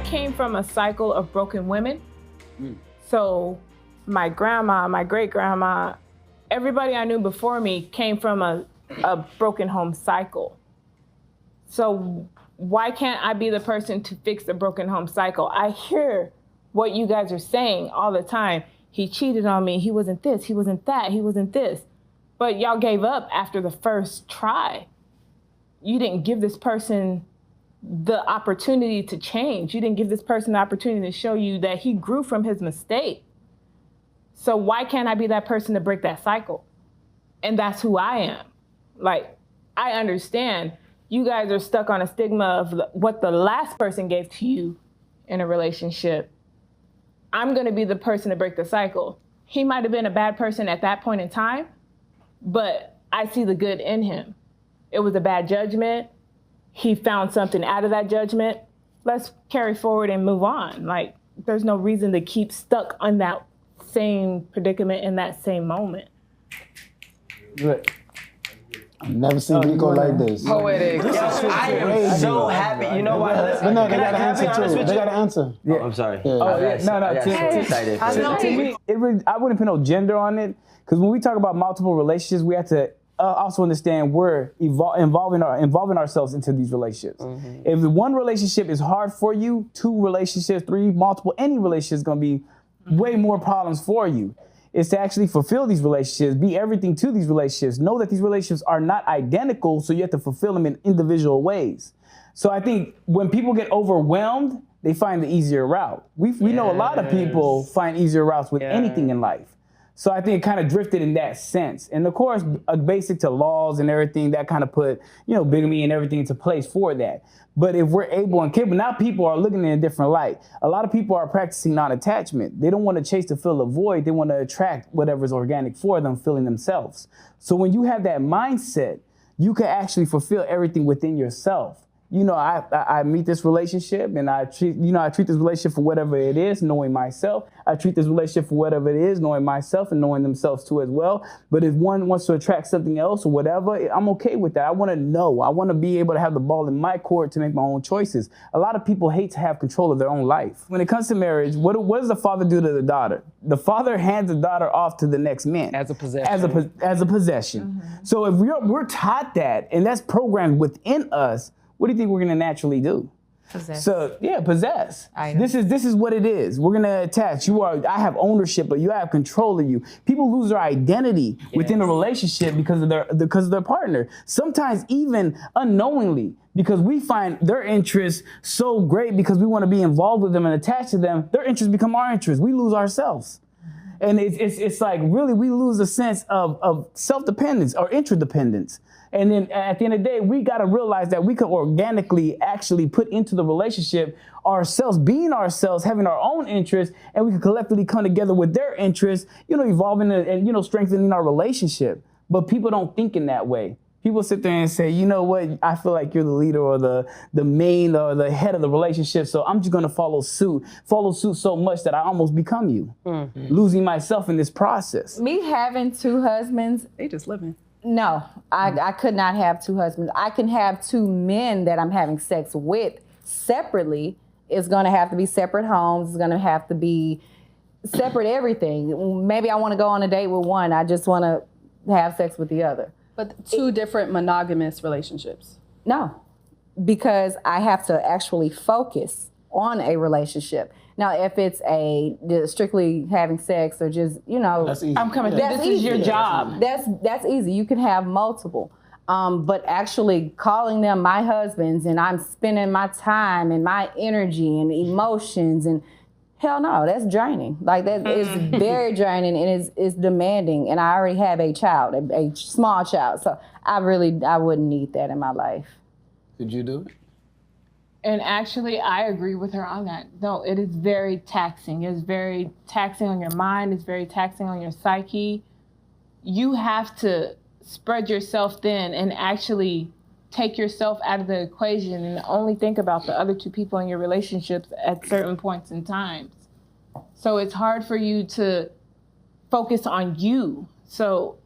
came from a cycle of broken women. So my grandma, my great-grandma, everybody I knew before me came from a broken home cycle. So why can't I be the person to fix the broken home cycle? I hear what you guys are saying all the time. He cheated on me, he wasn't this, he wasn't that, he wasn't this. But y'all gave up after the first try. You didn't give this person the opportunity to change. You didn't give this person the opportunity to show you that he grew from his mistake. So why can't I be that person to break that cycle? And that's who I am. Like, I understand you guys are stuck on a stigma of what the last person gave to you in a relationship. I'm gonna be the person to break the cycle. He might have been a bad person at that point in time, but I see the good in him. It was a bad judgment. He found something out of that judgment. Let's carry forward and move on. Like, there's no reason to keep stuck on that same predicament in that same moment. Right. I've never seen Rico like this. Poetic. I am so happy. You know what? But no, they got to answer too. They got to answer. Yeah. I'm sorry. Yeah. I got excited. To me, I wouldn't put no gender on it, because when we talk about multiple relationships, we have to also understand we're involving ourselves into these relationships. If one relationship is hard for you, 2 relationships, 3, multiple, any relationship is going to be way more problems for you. Is to actually fulfill these relationships, be everything to these relationships, know that these relationships are not identical, so you have to fulfill them in individual ways. So I think when people get overwhelmed, they find the easier route. We know a lot of people find easier routes with anything in life. So I think it kind of drifted in that sense. And of course, basic to laws and everything, that kind of put, bigamy and everything into place for that. But if we're able and capable, now people are looking in a different light. A lot of people are practicing non-attachment. They don't want to chase to fill a void. They want to attract whatever's organic for them, filling themselves. So when you have that mindset, you can actually fulfill everything within yourself. I meet this relationship and I treat this relationship for whatever it is, knowing myself. I treat this relationship for whatever it is, knowing myself and knowing themselves too as well. But if one wants to attract something else or whatever, I'm okay with that. I want to know. I want to be able to have the ball in my court to make my own choices. A lot of people hate to have control of their own life. When it comes to marriage, what does the father do to the daughter? The father hands the daughter off to the next man. As a possession. As a possession. So if we're taught that, and that's programmed within us, what do you think we're gonna naturally do? Possess. So possess. Items. This is what it is. We're gonna attach. I have ownership, but you have control of you. People lose their identity within a relationship because of their partner. Sometimes even unknowingly, because we find their interests so great because we want to be involved with them and attached to them. Their interests become our interests. We lose ourselves. And it's like really we lose a sense of self-dependence or interdependence. And then at the end of the day, we got to realize that we could organically actually put into the relationship ourselves, being ourselves, having our own interests, and we can collectively come together with their interests, evolving and strengthening our relationship. But people don't think in that way. People sit there and say, you know what, I feel like you're the leader or the main or the head of the relationship, so I'm just gonna follow suit so much that I almost become you, losing myself in this process. Me having 2 husbands, They just living. no, I could not have 2 husbands. I can have 2 men that I'm having sex with separately. It's gonna have to be separate homes. It's gonna have to be separate everything. Maybe I wanna go on a date with one. I just wanna have sex with the other. But 2 different monogamous relationships. No, because I have to actually focus on a relationship. Now, if it's strictly having sex or just, That's easy. I'm coming. That's This is easy. your job. That's easy. You can have multiple. But actually calling them my husbands and I'm spending my time and my energy and emotions and hell no, that's draining. Like that is very draining and it's demanding. And I already have a child, a small child. So I wouldn't need that in my life. Did you do it? And actually, I agree with her on that. No, it is very taxing. It's very taxing on your mind. It's very taxing on your psyche. You have to spread yourself thin and actually take yourself out of the equation and only think about the other 2 people in your relationships at certain points in times. So it's hard for you to focus on you. So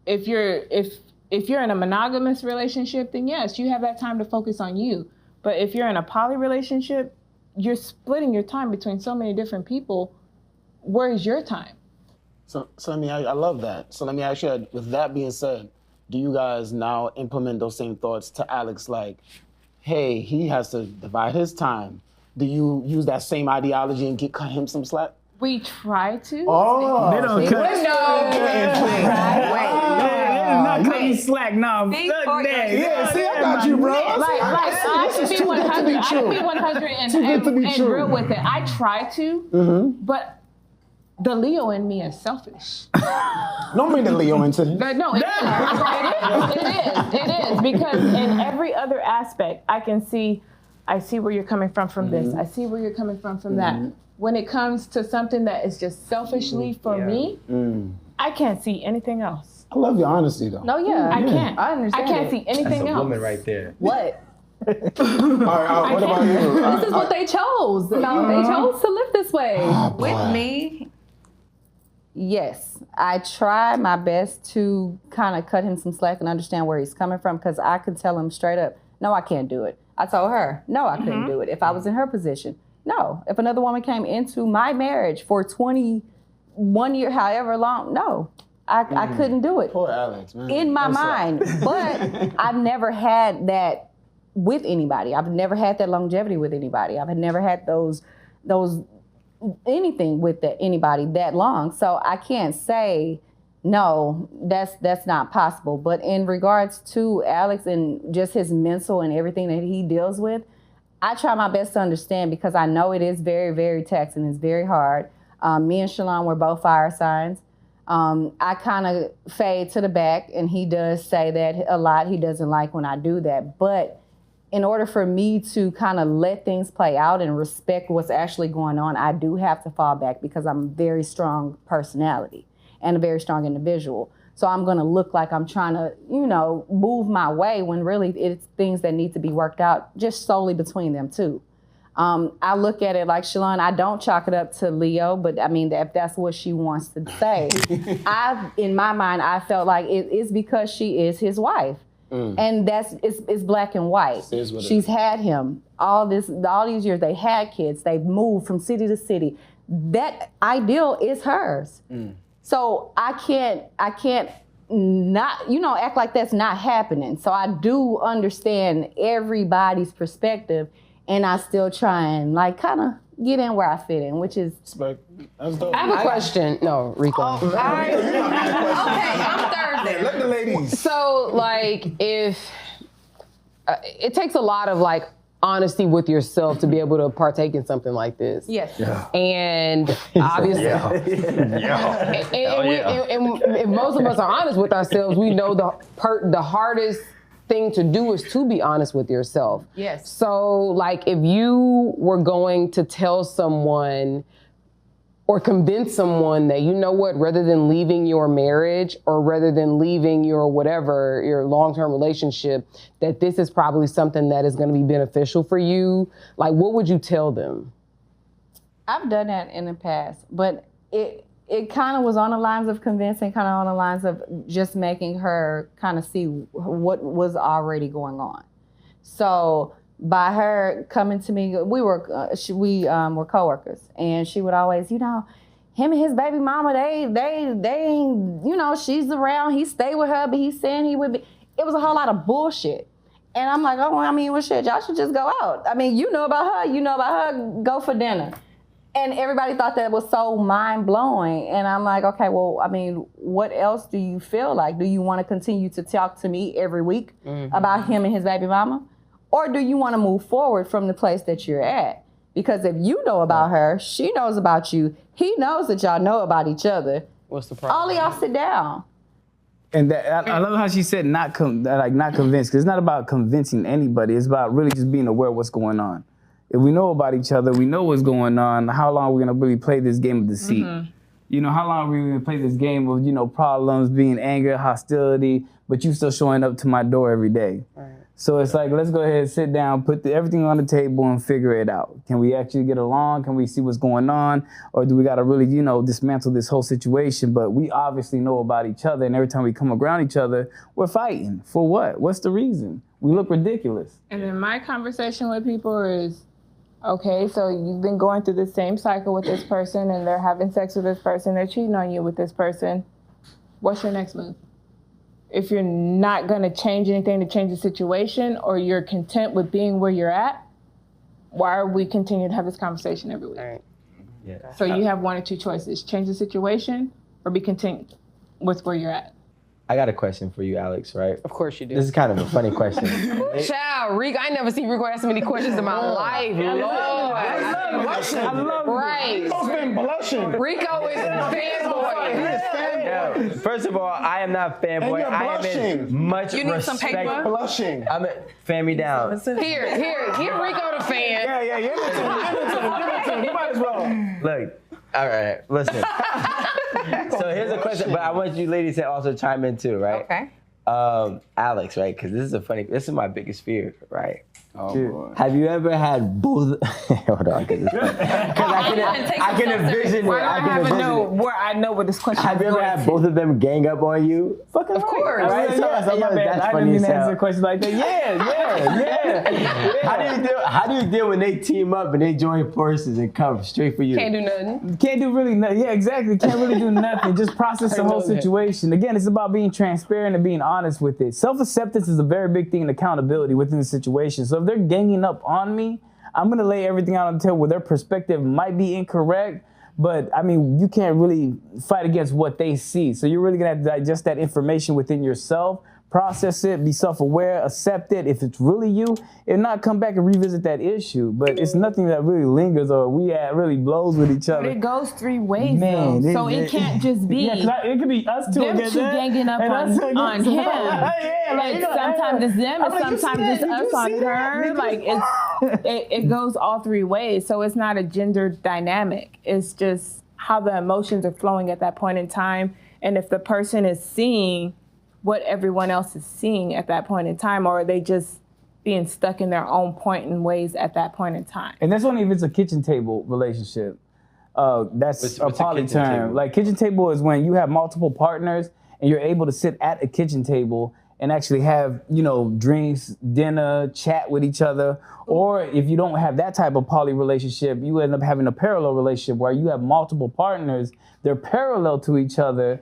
if you're in a monogamous relationship, then yes, you have that time to focus on you. But if you're in a poly relationship, you're splitting your time between so many different people. Where is your time? So let me, I love that. So let me ask you, with that being said, do you guys now implement those same thoughts to Alex, like, hey, he has to divide his time? Do you use that same ideology and cut him some slack? We try to. Oh, They don't cut. Not cutting slack, no. Fuck that. Yeah, see, I got you, bro. I can be 100. I can be 100 and real with it. I try to, but the Leo in me is selfish. Don't bring the Leo into this. No, it is because in every other aspect, I see where you're coming from this. I see where you're coming from that. When it comes to something that is just selfishly for me, I can't see anything else. I love your honesty, though. No, yeah. I can't. I understand. I can't see anything That's a else. woman right there. What? All right, what about you? This is what they chose. No, they chose to live this way. With me, yes. I try my best to kind of cut him some slack and understand where he's coming from, because I could tell him straight up, no, I can't do it. I told her, no, I couldn't do it. If I was in her position, no. If another woman came into my marriage for 21 years, however long, no. I couldn't do it. Poor Alex, man. In my mind. But I've never had that with anybody. I've never had that longevity with anybody. I've never had those anything with anybody that long. So I can't say, no, that's not possible. But in regards to Alex and just his mental and everything that he deals with, I try my best to understand, because I know it is very, very taxing. It's very hard. Me and Shalon were both fire signs. I kind of fade to the back, and he does say that a lot. He doesn't like when I do that. But in order for me to kind of let things play out and respect what's actually going on, I do have to fall back, because I'm a very strong personality and a very strong individual. So I'm going to look like I'm trying to, move my way, when really it's things that need to be worked out just solely between them two. I look at it like Shalon, I don't chalk it up to Leo, but I mean, if that's what she wants to say, in my mind, I felt like it's because she is his wife. And it's black and white. She's had him all these years. They had kids. They've moved from city to city. That ideal is hers. So I can't not, act like that's not happening. So I do understand everybody's perspective, and I still try and kind of get in where I fit in, which is. That's dope. I have a question. No, Rico. Okay, I'm Thursday. Let the ladies. So, if it takes a lot of honesty with yourself to be able to partake in something like this. Yes. Yeah. And obviously, and if most of us are honest with ourselves, we know the hardest thing to do is to be honest with yourself. Yes. So, if you were going to tell someone or convince someone that, rather than leaving your marriage or rather than leaving your whatever, your long-term relationship, that this is probably something that is going to be beneficial for you, what would you tell them? I've done that in the past, but it kind of was on the lines of convincing, kind of on the lines of just making her kind of see what was already going on. So by her coming to me, we were coworkers, and she would always, him and his baby mama, they she's around, he stayed with her, but he's saying he would be. It was a whole lot of bullshit. And I'm like, shit, y'all should just go out. You know about her, go for dinner. And everybody thought that was so mind-blowing. And I'm like, okay, well, what else do you feel like? Do you want to continue to talk to me every week about him and his baby mama? Or do you want to move forward from the place that you're at? Because if you know about her, she knows about you, he knows that y'all know about each other. What's the problem? All of y'all sit down. And I love how she said not convinced, because it's not about convincing anybody. It's about really just being aware of what's going on. If we know about each other, we know what's going on, how long are we going to really play this game of deceit? How long are we going to play this game of, problems, being anger, hostility, but you still showing up to my door every day? Right. So it's let's go ahead and sit down, put everything on the table and figure it out. Can we actually get along? Can we see what's going on? Or do we got to really, dismantle this whole situation? But we obviously know about each other, and every time we come around each other, we're fighting. For what? What's the reason? We look ridiculous. And then my conversation with people is, Okay, so you've been going through the same cycle with this person and they're having sex with this person, they're cheating on you with this person. What's your next move? If you're not gonna change anything to change the situation or you're content with being where you're at, why are we continuing to have this conversation every week? All right. Yeah. So you have one or two choices, change the situation or be content with where you're at. I got a question for you, Alex, right? Of course you do. This is kind of a funny question. Child, Rico, I never seen Rico ask so many questions in my life. Lord. I love Right. Rico's been blushing. Rico is fanboy. No, first of all, I am not fanboy. you're I am in blushing. much You need some respect. paper? Blushing. Fan me down. Here, give Rico the fan. Yeah, give it to him. You might as well. Look, all right, listen. So here's a question, but I want you ladies to also chime in too, right? Okay. Alex, right? Because this is my biggest fear, right? Oh, boy. Have you ever had both? Hold on, because I can envision it. Why do I I can have to envision know it. where I know what this question Have is you ever going had to? both of them gang up on you? Fucking Of course. Right? Right, so Yeah, that's I funny didn't as even hell. answer a question like that. Yeah. How do you deal when they team up and they join forces and come straight for you? Can't do nothing. Can't do really nothing. Yeah, exactly. Can't really do nothing. Just process the I whole know that. situation. Again, it's about being transparent and being honest with it. Self-acceptance is a very big thing in accountability within the situation. So if they're ganging up on me, I'm gonna lay everything out on the table where their perspective might be incorrect, but I mean, you can't really fight against what they see. So you're really gonna have to digest that information within yourself, process it, be self-aware, accept it. If it's really you, and not come back and revisit that issue. But it's nothing that really lingers or really blows with each But other. it goes three ways, Man, though. So it can't just be Yeah, 'cause it could be us two them against two that, ganging up and us on against him. Yeah, Like, you know, sometimes it's them I'm and like, you see sometimes that? it's Did you us on see that? her. Did you- Like it goes all three ways. So it's not a gender dynamic. It's just how the emotions are flowing at that point in time. And if the person is seeing what everyone else is seeing at that point in time, or are they just being stuck in their own point and ways at that point in time? And that's only if it's a kitchen table relationship. That's What's a a poly kitchen term. table? Like kitchen table is when you have multiple partners and you're able to sit at a kitchen table and actually have, drinks, dinner, chat with each other. Or if you don't have that type of poly relationship, you end up having a parallel relationship where you have multiple partners. They're parallel to each other,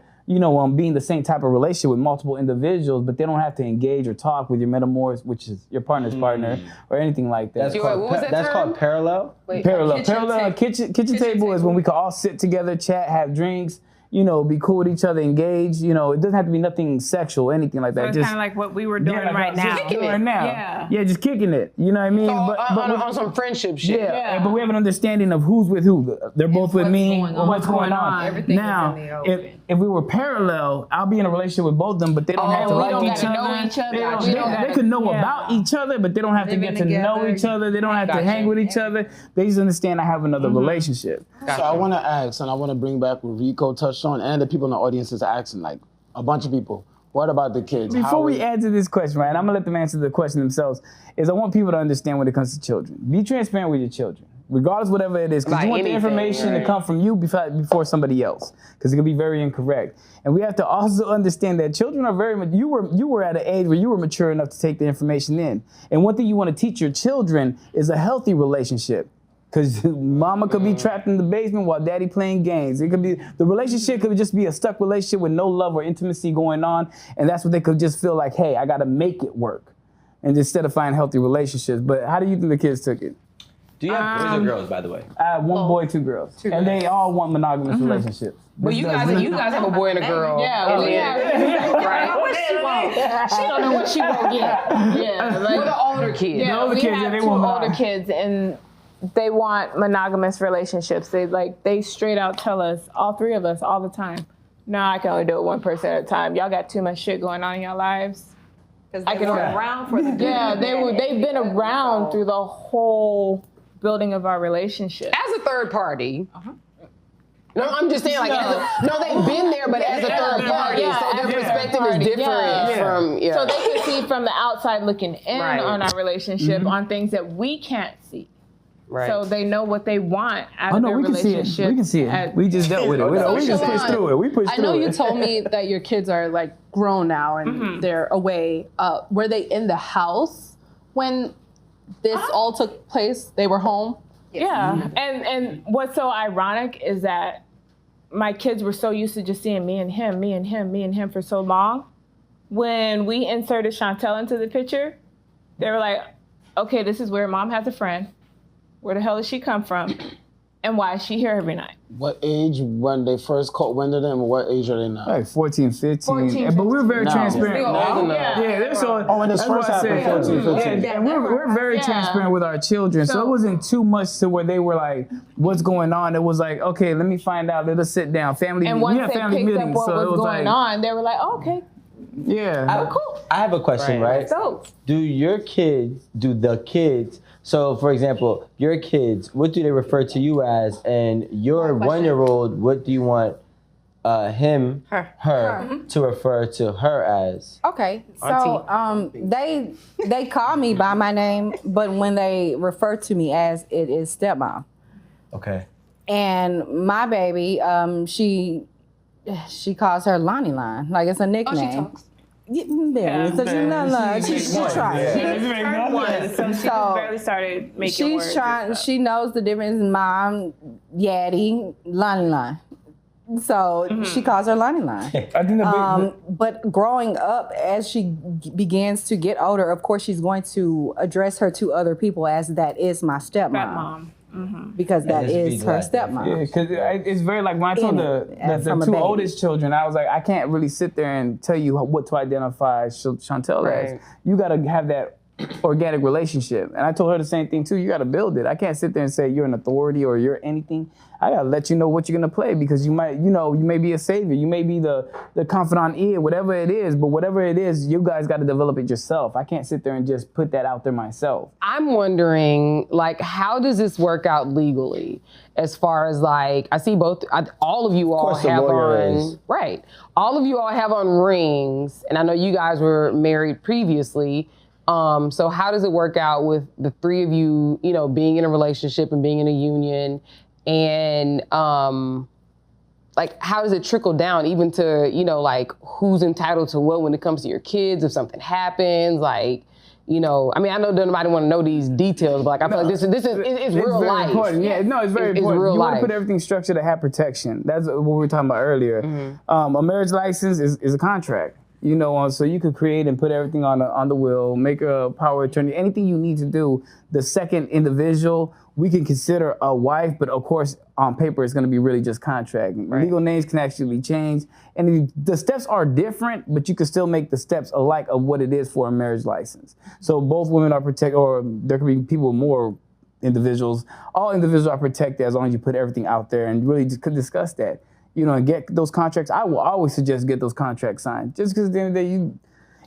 being the same type of relationship with multiple individuals, but they don't have to engage or talk with your metamorph, which is your partner's partner, or anything like that. What was that That's term? called parallel? Wait, Parallel kitchen table is when we can all sit together, chat, have drinks, be cool with each other, engage. It doesn't have to be nothing sexual, anything like that. So it's kind of like what we were doing right now. Yeah, just kicking it. You know what I mean? So, but on some friendship shit. yeah, but we have an understanding of who's with who. They're both with me. What's going on? Everything Now, is in the open. if we were parallel, I'll be in a relationship with both of them, but they don't have to we like don't each gotta other. know each other. They don't- We they- don't they gotta- can know yeah. about each other, but they don't have to Living get to know together. each other. They don't have to Gotcha. hang with each other. They just understand I have another relationship. So I want to ask, and I want to bring back what Rico touched on, and the people in the audience is asking, like a bunch of people. What about the kids? Before we answer this question, right, and I'm gonna let them answer the question themselves, is I want people to understand when it comes to children. Be transparent with your children, regardless whatever it is, because About you want the anything, information to right. come from you before somebody else, because it can be very incorrect. And we have to also understand that children are you were at an age where you were mature enough to take the information in. And one thing you want to teach your children is a healthy relationship. Because mama could be trapped in the basement while daddy playing games. It could be, the relationship could just be a stuck relationship with no love or intimacy going on. And that's what they could just feel like, hey, I got to make it work. And instead of finding healthy relationships. But how do you think the kids took it? Do you have boys or girls, by the way? I have one boy, two girls. And they all want monogamous relationships. But you guys have a boy and a girl. Yeah, we have. Right. What she want? She don't know what she won't get. Yeah, What the older kids? Yeah, older we kids, have yeah, they two want older monog- kids, and they want monogamous relationships. They straight out tell us, all three of us, all the time, no, I can only do it one person at a time. Y'all got too much shit going on in your lives. I can only- around for the Yeah, they've been around through the whole building of our relationship. As a third party. No, I'm just saying, like, they've been there, but as a third party, so their perspective is different from, So they can see from the outside looking in Right. on our relationship on things that we can't see. Right. So they know what they want out Oh, of no, their we can see it. relationship. We can see it. We just dealt with it. We just pushed through it. We pushed I through know it. you told me that your kids are like grown now and they're away. Were they in the house when this all took place? They were home? Yeah, and what's so ironic is that my kids were so used to just seeing me and him, me and him, me and him for so long. When we inserted Chantel into the picture, they were like, okay, this is where mom has a friend. Where the hell does she come from? And why is she here every night? What age when they first went to them? What age are they now? Like 14, 15. 14, but we're very No. transparent. Yeah. So when this that's first why I happened, said, 14, 15. and we're very transparent with our children. So it wasn't too much to where they were like, what's going on? It was like, okay, let me find out. Let us sit down. Family And meeting. once We had they family picked up meetings. what So it was was going like, on, they were like, oh, okay, yeah. cool. I have a question, right? So, Do the kids, so for example, your kids, what do they refer to you as? And your 1-year-old, what do you want her to refer to her as? Okay, so they call me by my name, but when they refer to me as, it is stepmom. Okay. And my baby, she calls her Lonnie Line, like it's a nickname. Oh, she talks. Yeah, so she's trying. She's turned 1, so she just barely started making words. She's trying. She knows the difference. Mom, Yaddy, Lonnie Line. So she calls her Lonnie Line. I think But growing up, as she begins to get older, of course, she's going to address her to other people as that is my stepmom. Because that is her stepmom. Yeah, because it's very like when I told the two oldest children, I was like, I can't really sit there and tell you what to identify Chantel as. You got to have that organic relationship. And I told her the same thing too. You got to build it. I can't sit there and say you're an authority or you're anything. I got to let you know what you're going to play because you might, you may be a savior. You may be the confidant ear, whatever it is. But whatever it is, you guys got to develop it yourself. I can't sit there and just put that out there myself. I'm wondering, like, how does this work out legally? As far as like, I see all of you all have on, right. All of you all have on rings. And I know you guys were married previously. So how does it work out with the three of you, being in a relationship and being in a union? And like, how does it trickle down even to, like who's entitled to what when it comes to your kids, if something happens, like, I mean, I know nobody want to know these details, but like, I feel like this is it's real very life. Important. Yeah, no, it's very important. Real you want life. to put everything structured to have protection. That's what we were talking about earlier. A marriage license is a contract. So you could create and put everything on the will, make a power of attorney, anything you need to do. The second individual, we can consider a wife, but of course, on paper, it's going to be really just contract. Right. Legal names can actually change. And the steps are different, but you can still make the steps alike of what it is for a marriage license. So both women are protected, or there could be people more individuals. All individuals are protected as long as you put everything out there and really just could discuss that. And get those contracts. I will always suggest get those contracts signed. Just because at the end of the day,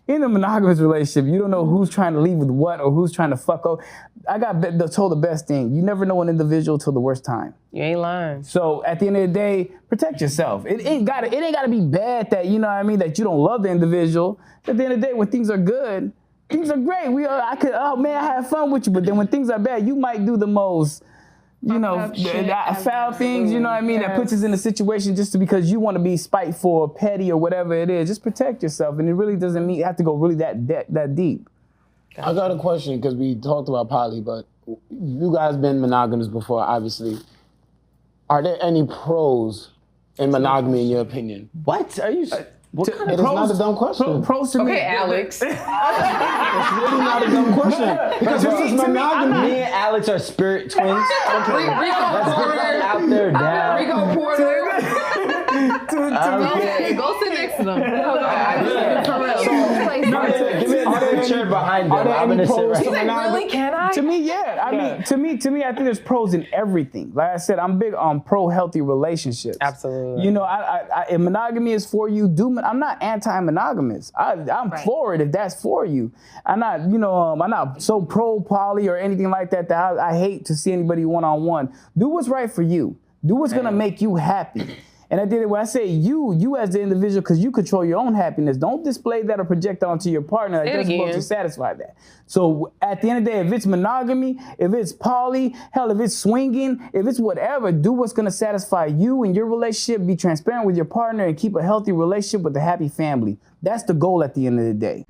in a monogamous relationship, you don't know who's trying to leave with what or who's trying to fuck up. I got told the best thing. You never know an individual till the worst time. You ain't lying. So at the end of the day, protect yourself. It ain't gotta be bad that, that you don't love the individual. At the end of the day, when things are good, things are great. I had fun with you. But then when things are bad, you might do the most foul things, that puts us in a situation just because you want to be spiteful or petty or whatever it is. Just protect yourself, and it really doesn't mean you have to go really that deep. I got a question because we talked about poly, but you guys been monogamous before, obviously. Are there any pros in monogamy in your opinion? What are you? It is not a dumb question. Pros to me. Okay, Alex. It's really not a dumb question. Because this is monogamy. Me and Alex are spirit twins. Okay. Let's get that out there now. Rico Portha. Go sit next to them. Give me another chair behind them. I'm gonna sit right here. Really? Can I? To me, yeah. I mean, to me, I think there's pros in everything. Like I said, I'm big on pro-healthy relationships. Absolutely. If monogamy is for you, I'm not anti-monogamous. I'm for it if that's for you. I'm not, I'm not so pro-poly or anything like that I hate to see anybody one-on-one. Do what's right for you. Do what's gonna make you happy. And when I say you as the individual, because you control your own happiness, don't display that or project onto your partner. That's supposed to satisfy that. So at the end of the day, if it's monogamy, if it's poly, hell, if it's swinging, if it's whatever, do what's going to satisfy you and your relationship. Be transparent with your partner and keep a healthy relationship with a happy family. That's the goal at the end of the day.